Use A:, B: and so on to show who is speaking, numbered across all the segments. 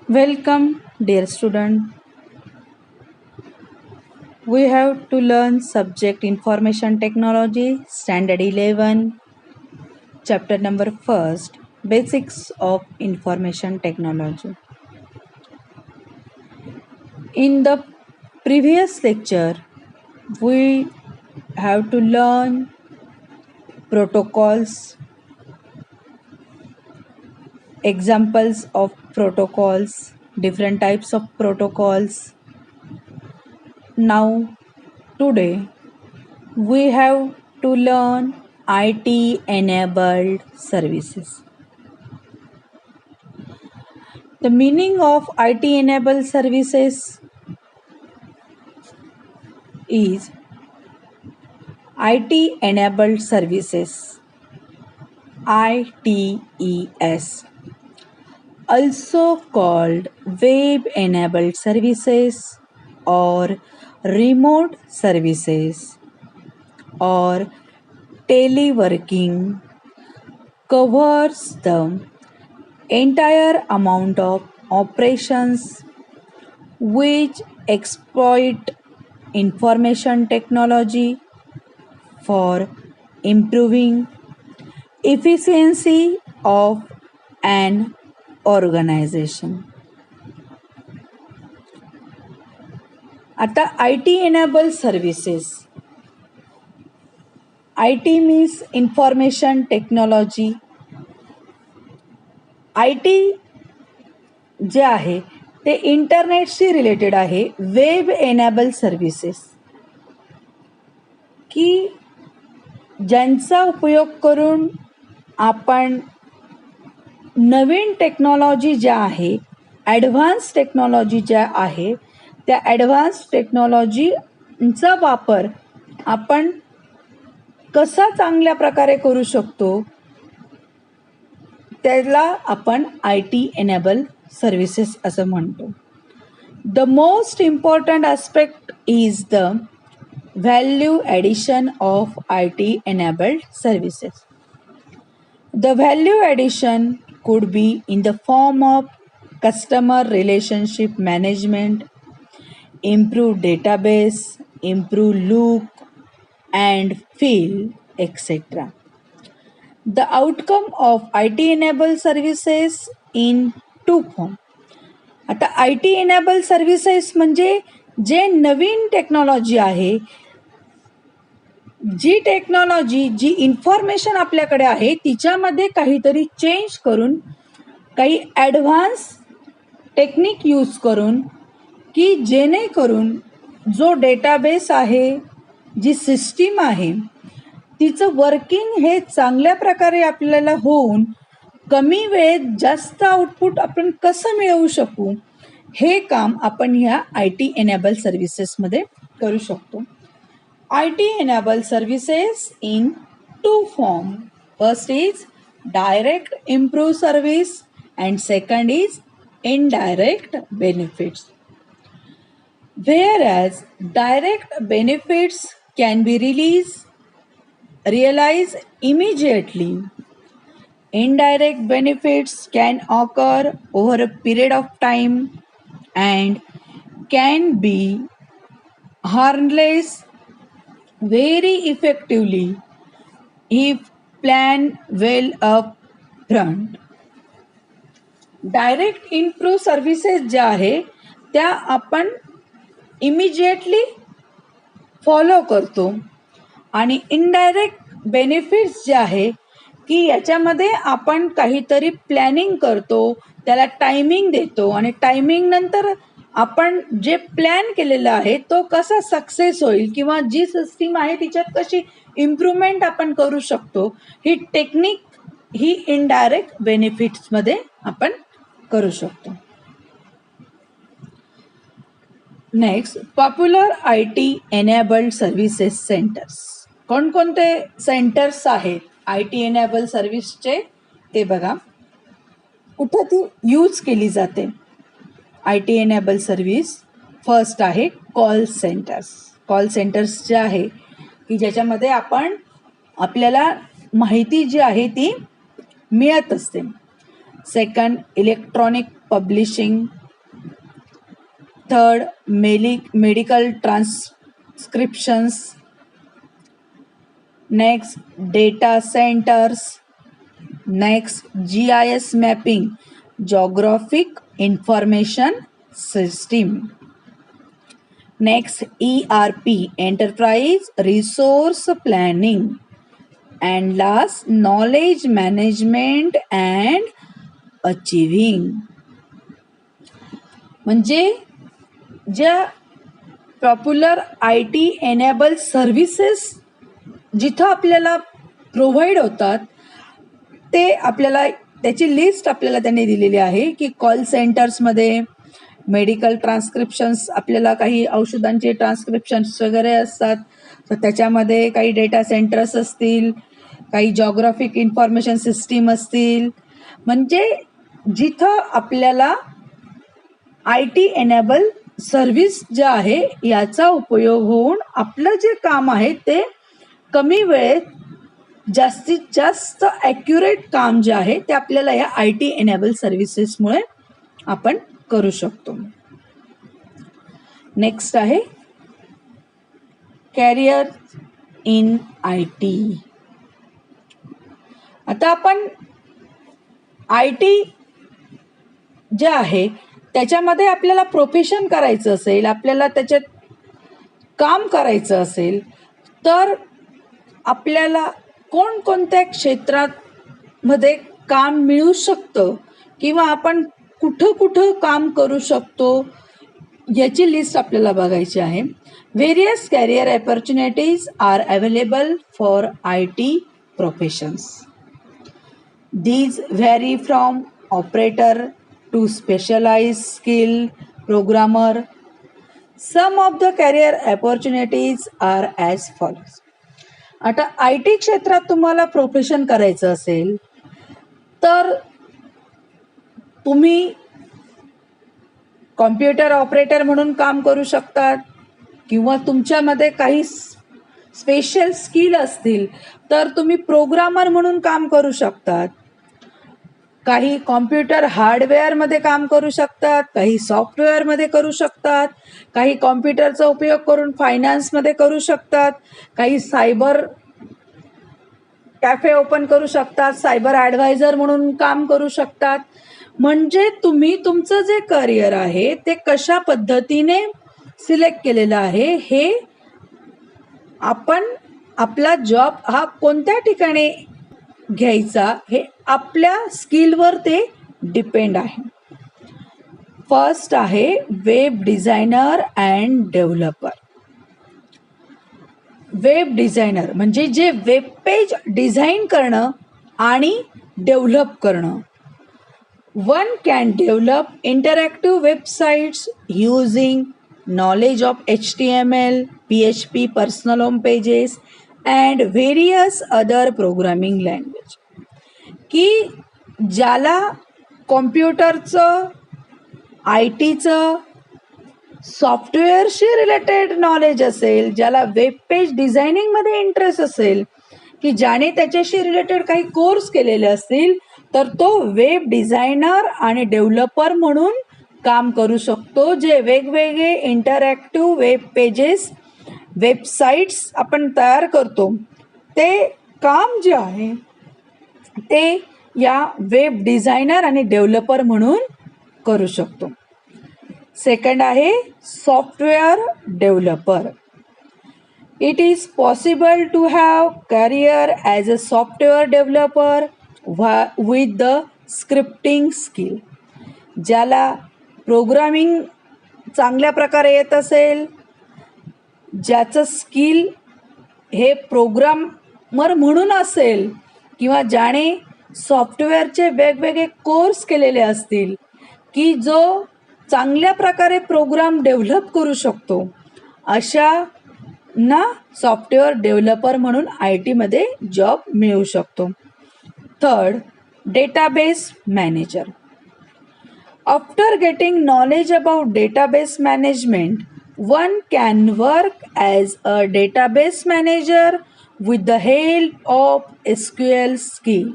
A: Welcome, dear student. We have to learn subject information technology, standard 11, chapter number 1st, basics of information technology. In the previous lecture, we have to learn protocols, examples of protocols, different types of protocols. Now, today, we have to learn IT enabled services. The meaning of IT enabled services is IT enabled services, ITES, also called web enabled services or remote services or teleworking, covers the entire amount of operations which exploit information technology for improving efficiency of an organization. आता IT enabled services. IT means information technology. IT जे आहे ते इंटरनेटशी related आहे. Web enable services की ज्यांचा उपयोग करून आपण नवीन टेक्नॉलॉजी ज्या आहे, ॲडव्हान्स टेक्नॉलॉजी ज्या आहे, त्या ॲडव्हान्स टेक्नॉलॉजीचा वापर आपण कसा चांगल्या प्रकारे करू शकतो, त्याला आपण IT एनेबल सर्व्हिसेस असं म्हणतो. The most important aspect is the value addition of IT enabled services. The value addition could be in the form of customer relationship management, improved database, improved look and feel, etc. The outcome of IT enabled services in two form. आता IT enabled services म्हणजे जे नवीन technology आहे, जी technology जी information आपल्याकडे आहे तिच्यामध्ये काहीतरी change करून काही ॲडव्हान्स टेक्निक यूज करून की जेणेकरून जो डेटाबेस आहे, जी सिस्टीम आहे, तिचं वर्किंग हे चांगल्या प्रकारे आपल्याला होऊन कमी वेळेत जास्त आउटपुट आपण कसं मिळवू शकू, हे काम आपण ह्या IT एनेबल सर्व्हिसेसमध्ये करू शकतो. IT enable services in two form. First is direct improve service and second is indirect benefits. Whereas direct benefits can be realized immediately, indirect benefits can occur over a period of time and can be harnessed very effectively if planned well up front. Direct improve services ज्या आहे त्या आपण immediately follow करतो आणि indirect benefits जे आहे की याच्यामध्ये आपण काहीतरी प्लॅनिंग करतो, त्याला टायमिंग देतो आणि टायमिंग नंतर आपण जे प्लॅन केलेलं आहे तो कसा सक्सेस होईल किंवा जी सिस्टीम आहे तिच्यात कशी इम्प्रूव्हमेंट आपण करू शकतो, ही टेक्निक ही इनडायरेक्ट बेनिफिट्समध्ये आपण करू शकतो. Next, popular IT enabled services centres. कोणकोणते सेंटर्स आहेत IT एनेबल सर्व्हिसचे ते बघा. कुठं ती यूज केली जाते IT एनेबल सर्व्हिस? फर्स्ट आहे कॉल सेंटर्स. कॉल सेंटर्स जे आहे की ज्याच्यामध्ये आपण आपल्याला माहिती जी आहे ती मिळत असते. Second, electronic publishing. Third, medical transcriptions. Next, data centers. Next, GIS mapping, geographic information system. Next, ERP, enterprise resource planning. And last, knowledge management and achieving. म्हणजे ज्या पॉप्युलर IT एनेबल सर्व्हिसेस जिथं आपल्याला प्रोव्हाइड होतात ते आपल्याला त्याची list आपल्याला त्यांनी दिलेली आहे की कॉल सेंटर्समध्ये मेडिकल ट्रान्स्क्रिप्शन्स, आपल्याला काही औषधांचे ट्रान्स्क्रिप्शन्स वगैरे असतात, तर त्याच्यामध्ये काही डेटा सेंटर्स असतील, काही जॉग्राफिक इन्फॉर्मेशन सिस्टीम असतील. म्हणजे जिथं आपल्याला IT एनेबल सर्व्हिस ज्या आहे याचा उपयोग होऊन आपलं जे काम आहे ते कमी वेळेत जास्तीत जास्त ॲक्युरेट काम जे आहे ते आपल्याला या IT एनेबल सर्व्हिसेसमुळे आपण करू शकतो. नेक्स्ट आहे कॅरियर इन IT. आता आपण IT जे आहे त्याच्यामध्ये आपल्याला प्रोफेशन करायचं असेल, आपल्याला त्याच्यात काम करायचं असेल, तर आपल्याला कोणकोणत्या क्षेत्रामध्ये काम मिळू शकतं किंवा आपण कुठं कुठं काम करू शकतो याची लिस्ट आपल्याला बघायची आहे. Various career opportunities are available for IT professions. These vary from operator to specialized skill programmer. Some of the career opportunities are as follows. आता IT क्षेत्रात तुम्हाला प्रोफेशन करायचं असेल तर तुम्ही कॉम्प्युटर ऑपरेटर म्हणून काम करू शकतात किंवा तुमच्यामध्ये काही स्पेशल स्किल असतील तर तुम्ही प्रोग्रामर म्हणून काम करू शकतात. काही कॉम्प्युटर हार्डवेअरमध्ये काम करू शकतात, काही सॉफ्टवेअरमध्ये करू शकतात, काही कॉम्प्युटरचा उपयोग करून फायनान्समध्ये करू शकतात, काही सायबर कॅफे ओपन करू शकतात, सायबर ॲडवायझर म्हणून काम करू शकतात. म्हणजे तुम्ही तुमचं जे करिअर आहे ते कशा पद्धतीने सिलेक्ट केलेलं आहे हे आपण आपला जॉब हा कोणत्या ठिकाणी घ्यायचा हे आपल्या स्किलवर ते डिपेंड आहे. फर्स्ट आहे web designer and developer. Web designer म्हणजे जे वेब पेज डिझाईन करणं आणि डेव्हलप करणं. One can develop interactive websites using knowledge of HTML, PHP, personal home pages and various other programming language. की ज्याला कॉम्प्युटरचं, ITचं, सॉफ्टवेअरशी रिलेटेड नॉलेज असेल, ज्याला वेब पेज डिझायनिंगमध्ये इंटरेस्ट असेल, की ज्याने त्याच्याशी रिलेटेड काही कोर्स केलेले असतील, तर तो वेब डिझायनर आणि डेव्हलपर म्हणून काम करू शकतो. जे वेगवेगळे इंटरॅक्टिव्ह वेब पेजेस, वेबसाईट्स आपण तयार करतो ते काम जे आहे ते या वेब डिझायनर आणि डेव्हलपर म्हणून करू शकतो. सेकंड आहे software developer. It is possible to have career as a software developer with the scripting skill. ज्याला प्रोग्रामिंग चांगल्या प्रकारे येत असेल, ज्याचं स्किल हे प्रोग्रामर म्हणून असेल किंवा ज्याने सॉफ्टवेअरचे वेगवेगळे कोर्स केलेले असतील, की जो चांगल्या प्रकारे प्रोग्राम डेव्हलप करू शकतो, अशांना सॉफ्टवेअर डेव्हलपर म्हणून ITमध्ये जॉब मिळू शकतो. Third, database manager. After getting knowledge about database management, one can work as a database manager with the help of SQL skill.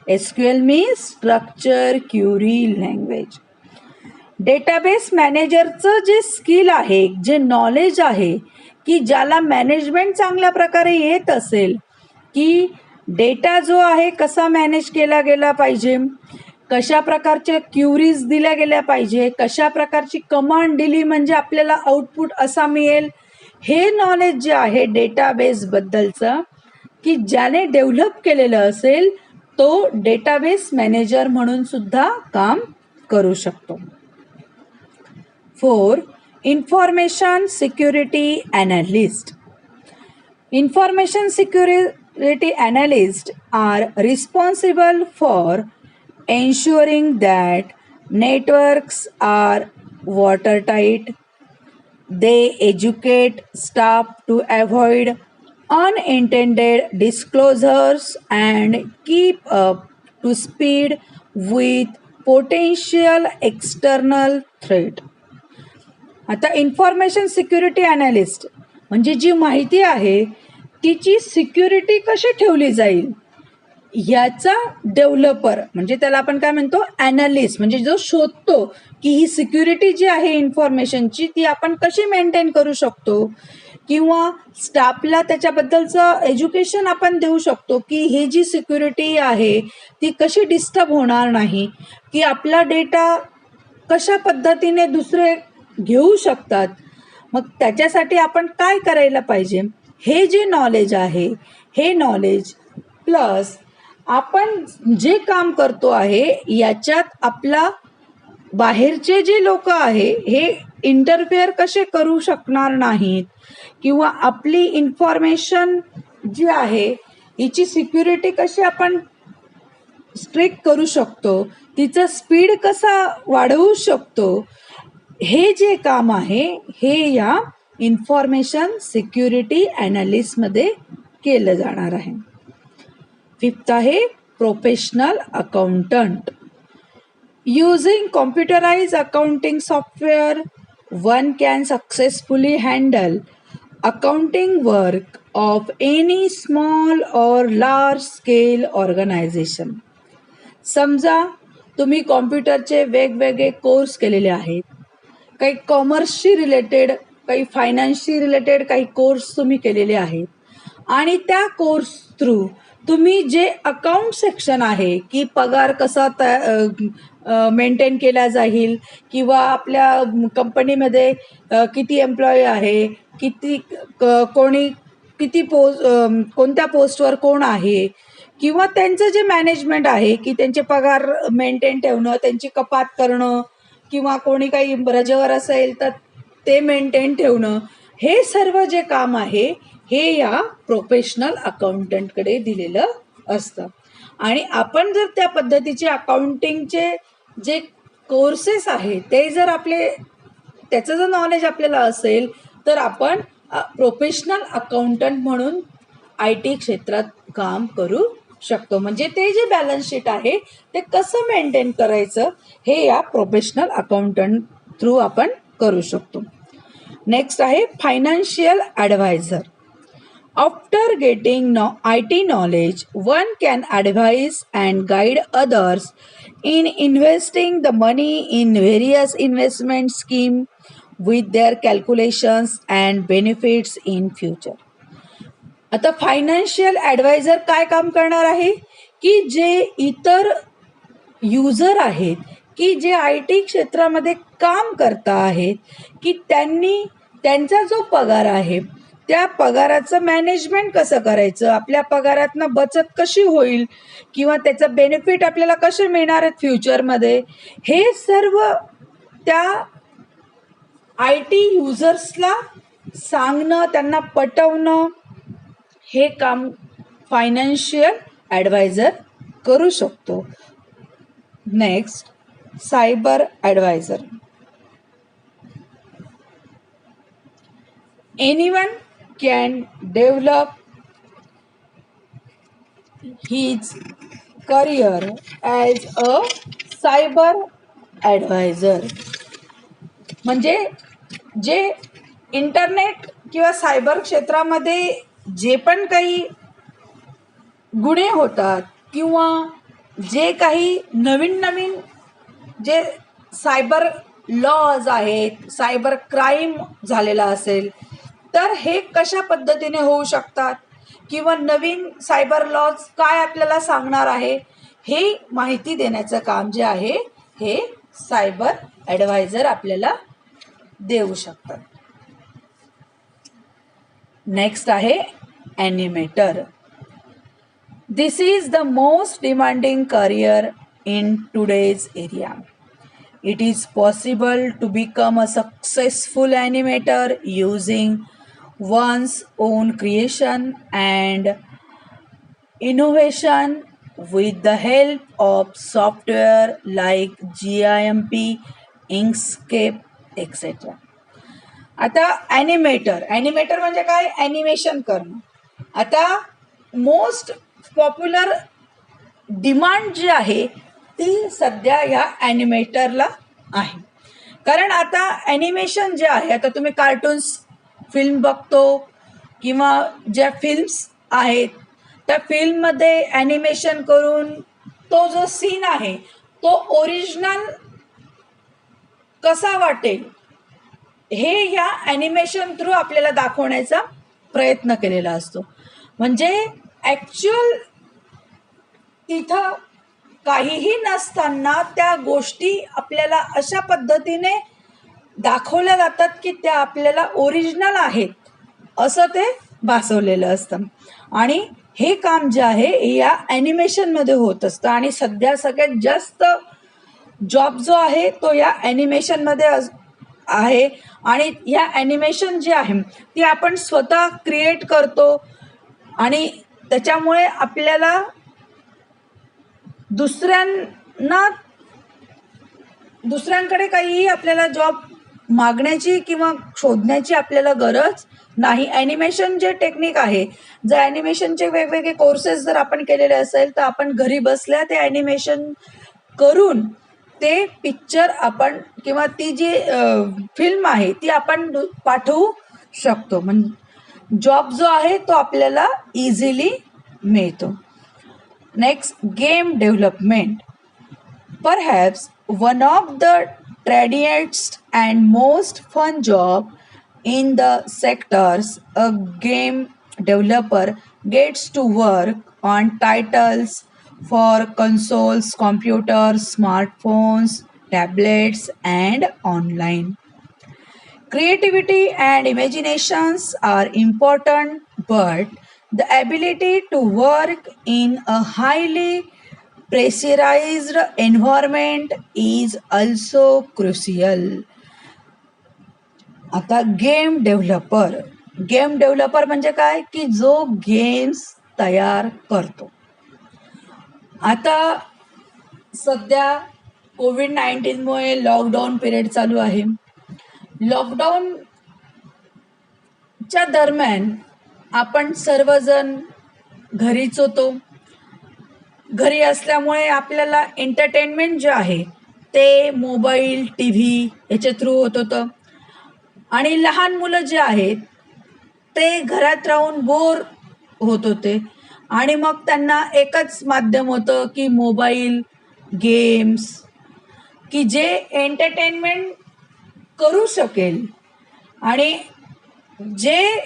A: SQL means Structure Query Language. Database मॅनेजरचं जे skill आहे, जे knowledge आहे, की ज्याला management चांगल्या प्रकारे येत असेल, की डेटा जो आहे कसा मॅनेज केला गेला पाहिजे, कशा प्रकारच्या क्युरीज दिल्या गेल्या पाहिजे, कशा प्रकारची कमांड दिली म्हणजे आपल्याला आउटपुट असा मिळेल, हे नॉलेज जे आहे डेटाबेसबद्दलचं, की ज्याने डेव्हलप केलेलं असेल तो डेटाबेस मॅनेजर म्हणून सुद्धा काम करू शकतो. 4. Information security analyst. Information security analysts are responsible for ensuring that networks are watertight. They educate staff to avoid unintended disclosures and keep up to speed with potential external threat. आता information security analyst म्हणजे जी माहिती आहे तिची security कशी ठेवली जाईल याचा developer, म्हणजे त्याला आपण काय म्हणतो, ॲनालिस्ट, म्हणजे जो शोधतो की ही सिक्युरिटी जी आहे इन्फॉर्मेशनची ती आपण कशी मेंटेन करू शकतो, किंवा स्टाफला त्याच्याबद्दलचं एज्युकेशन आपण देऊ शकतो की ही जी सिक्युरिटी आहे ती कशी डिस्टर्ब होणार नाही, की आपला डेटा कशा पद्धतीने दुसरे घेऊ शकतात. मग त्याच्यासाठी आपण काय करायला पाहिजे, हे जे नॉलेज आहे, हे नॉलेज प्लस आपण जे काम करतो आहे याच्यात आपला बाहेरचे जे लोक आहे हे इंटरफेअर कसे करू शकणार नाहीत, किंवा आपली इन्फॉर्मेशन जी आहे हिची सिक्युरिटी कशी आपण स्ट्रिक्ट करू शकतो, तिचं स्पीड कसा वाढवू शकतो, हे जे काम आहे हे या इन्फॉर्मेशन सिक्युरिटी ॲनालिस्टमध्ये केलं जाणार आहे. 5th आहे professional accountant. Using computerize accounting software one can successfully handle accounting work of any small or large scale organization. समजा तुम्ही कॉम्प्युटरचे वेगवेगळे कोर्स केलेले आहेत, काही कॉमर्सशी रिलेटेड, काही फायनान्सशी रिलेटेड काही कोर्स तुम्ही केलेले आहेत, आणि त्या कोर्स थ्रू तुम्ही जे अकाउंट सेक्शन आहे की पगार कसा मेंटेन केला जाईल, किंवा आपल्या कंपनीमध्ये किती एम्प्लॉई आहे, किती कोणी किती कोणत्या पोस्टवर कोण आहे, किंवा त्यांचं जे मॅनेजमेंट आहे की त्यांचे पगार मेंटेन ठेवणं, त्यांची कपात करणं, किंवा कोणी काही रजेवर असेल तर ते मेंटेन ठेवणं, हे सर्व जे काम आहे हे या प्रोफेशनल अकाउंटंटकडे दिलेलं असतं. आणि आपण जर त्या पद्धतीचे अकाउंटिंगचे जे कोर्सेस आहे ते जर त्याचं जर नॉलेज आपल्याला असेल तर आपण प्रोफेशनल अकाउंटंट म्हणून IT क्षेत्रात काम करू शकतो. म्हणजे ते जे बॅलन्स शीट आहे ते कसं मेंटेन करायचं हे या प्रोफेशनल अकाउंटंट थ्रू आपण करू शकतो. नेक्स्ट आहे financial advisor. After getting IT knowledge, one can advise and guide others in investing the money in various investment schemes with their calculations and benefits in future. आता financial adviser काय काम करणार आहे, की जे इतर युजर आहेत की जे IT क्षेत्रामध्ये काम करता आहेत, की त्यांचा जो पगार आहे त्या पगाराचं मॅनेजमेंट कसं करायचं, आपल्या पगारातनं बचत कशी होईल, किंवा त्याचं बेनिफिट आपल्याला कसे मिळणार आहेत फ्युचरमध्ये, हे सर्व त्या IT युजर्सला सांगणं, त्यांना पटवणं, हे काम फायनान्शियल ॲडवायझर करू शकतो. Next, cyber advisor. Anyone can develop his career as a cyber advisor. म्हणजे जे इंटरनेट किंवा सायबर क्षेत्रामध्ये जे पण काही गुन्हे होतात, किंवा जे काही नवीन जे सायबर लॉज आहेत, सायबर क्राईम झालेला असेल तर हे कशा पद्धतीने होऊ शकतात किंवा नवीन सायबर लॉज काय आपल्याला सांगणार आहे हे माहिती देण्याचं काम जे आहे हे सायबर ॲडवायझर आपल्याला देऊ शकतात. नेक्स्ट आहे animator. This is the most demanding career in today's area. It is possible to become a successful animator using one's own creation and innovation with the help of software like GIMP, Inkscape, etc. आता animator म्हणजे काय? Animation करणं. आता most popular demand जी आहे ती सध्या या ॲनिमेटरला आहे. कारण आता ॲनिमेशन जे आहे, आता तुम्ही कार्टून्स फिल्म बघतो किंवा ज्या फिल्म्स आहेत त्या फिल्ममध्ये ॲनिमेशन करून तो जो सीन आहे तो ओरिजिनल कसा वाटेल हे या ॲनिमेशन थ्रू आपल्याला दाखवण्याचा प्रयत्न केलेला असतो. म्हणजे ॲक्च्युअल तिथं काहीही नसताना त्या गोष्टी आपल्याला अशा पद्धतीने दाखवल्या जातात की त्या आपल्याला ओरिजिनल आहेत असं ते भासवलेलं असतं. आणि हे काम जे आहे या ॲनिमेशनमध्ये होत असतं. आणि सध्या सगळ्यात जास्त जॉब जो आहे तो या ॲनिमेशनमध्ये आहे. आणि या ॲनिमेशन जी आहे ती आपण स्वतः क्रिएट करतो आणि त्याच्यामुळे आपल्याला दुसऱ्यांकडे काहीही आपल्याला जॉब मागण्याची किंवा शोधण्याची आपल्याला गरज नाही. ॲनिमेशन जे टेक्निक आहे, जर ॲनिमेशनचे वेगवेगळे कोर्सेस जर आपण केलेले असेल तर आपण घरी बसल्या ते ॲनिमेशन करून ते पिक्चर आपण किंवा ती जी फिल्म आहे ती आपण पाठवू शकतो. म्हणजे जॉब जो आहे तो आपल्याला इझिली मिळतो. Next, game development. Perhaps one of the trendiest and most fun job in the sectors, a game developer gets to work on titles for consoles, computers, smartphones, tablets, and online. Creativity and imaginations are important, but the ability to work in a highly pressurized environment is also crucial. आता game developer म्हणजे काय की जो games तयार करतो. आता सध्या कोविड-19मुळे lockdown period चालू आहे. लॉकडाऊनच्या दरम्यान आपण सर्वजण घरीच होतो. घरी असल्यामुळे आपल्याला एंटरटेनमेंट जे आहे ते मोबाईल, टी व्ही याच्या थ्रू होत होतं. आणि लहान मुलं जे आहेत ते घरात राहून बोर होत होते आणि मग त्यांना एकच माध्यम होतं की मोबाईल गेम्स की जे एंटरटेनमेंट करू शकेल. आणि जे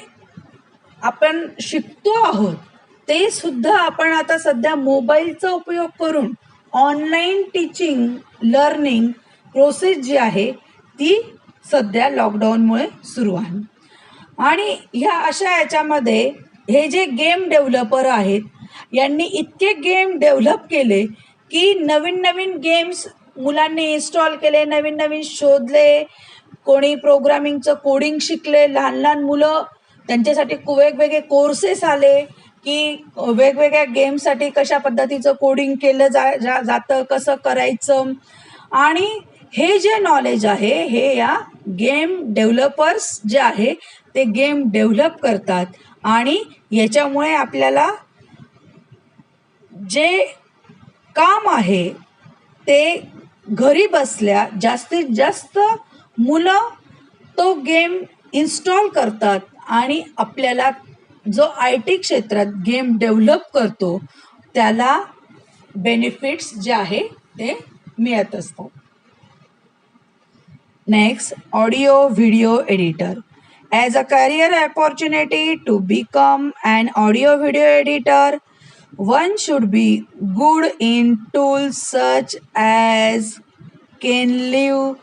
A: आपण शिकतो आहोत ते सुद्धा आपण आता सध्या मोबाईलचा उपयोग करून ऑनलाईन टीचिंग लर्निंग प्रोसेस जी आहे ती सध्या लॉकडाऊनमुळे सुरू आहे. आणि ह्या अशा याच्यामध्ये हे जे गेम डेव्हलपर आहेत यांनी इतके गेम डेव्हलप केले की नवीन नवीन गेम्स मुलांनी इन्स्टॉल केले, नवीन नवीन शोधले, कोणी प्रोग्रामिंगचं कोडिंग शिकले, लहान लहान मुलं त्यांच्यासाठी वेगवेगळे कोर्सेस आले की वेगवेगळ्या गेमसाठी कशा पद्धतीचं कोडिंग केलं जातं, कसं करायचं. आणि हे जे नॉलेज आहे हे या गेम डेव्हलपर्स जे आहे ते गेम डेव्हलप करतात. आणि याच्यामुळे आपल्याला जे काम आहे ते घरी बसल्या जास्तीत जास्त मुलं तो गेम इन्स्टॉल करतात आणि आपल्याला जो IT क्षेत्रात गेम डेव्हलप करतो त्याला बेनिफिट्स जे आहे ते मिळत असतात. Next, audio video editor. As a career opportunity to become an audio video editor, one should be good in tools such as Canliu,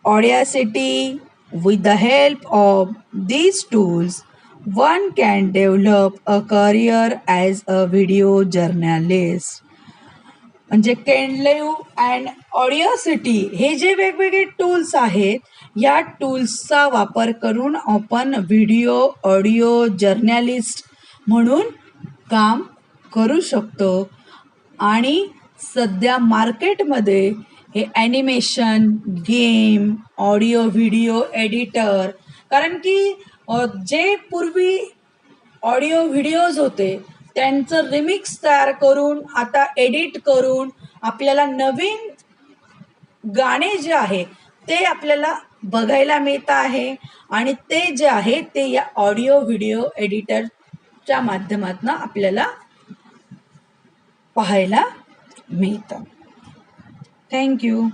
A: Audacity. With the help of these tools, one can develop a career as a video journalist. म्हणजे केनलेव and ऑडिओसिटी हे जे वेगवेगळे tools आहेत, या टूल्सचा वापर करून आपण video audio journalist म्हणून काम करू शकतो. आणि सध्या मार्केटमध्ये हे animation, game, audio video editor, कारण की जे पूर्वी ऑडिओ व्हिडिओज होते त्यांचं रिमिक्स तयार करून आता एडिट करून आपल्याला नवीन गाणे जे आहे ते आपल्याला बघायला मिळत आहे. आणि ते जे आहे ते या ऑडिओ व्हिडिओ एडिटरच्या माध्यमातून आपल्याला पाहायला मिळतं. थँक्यू.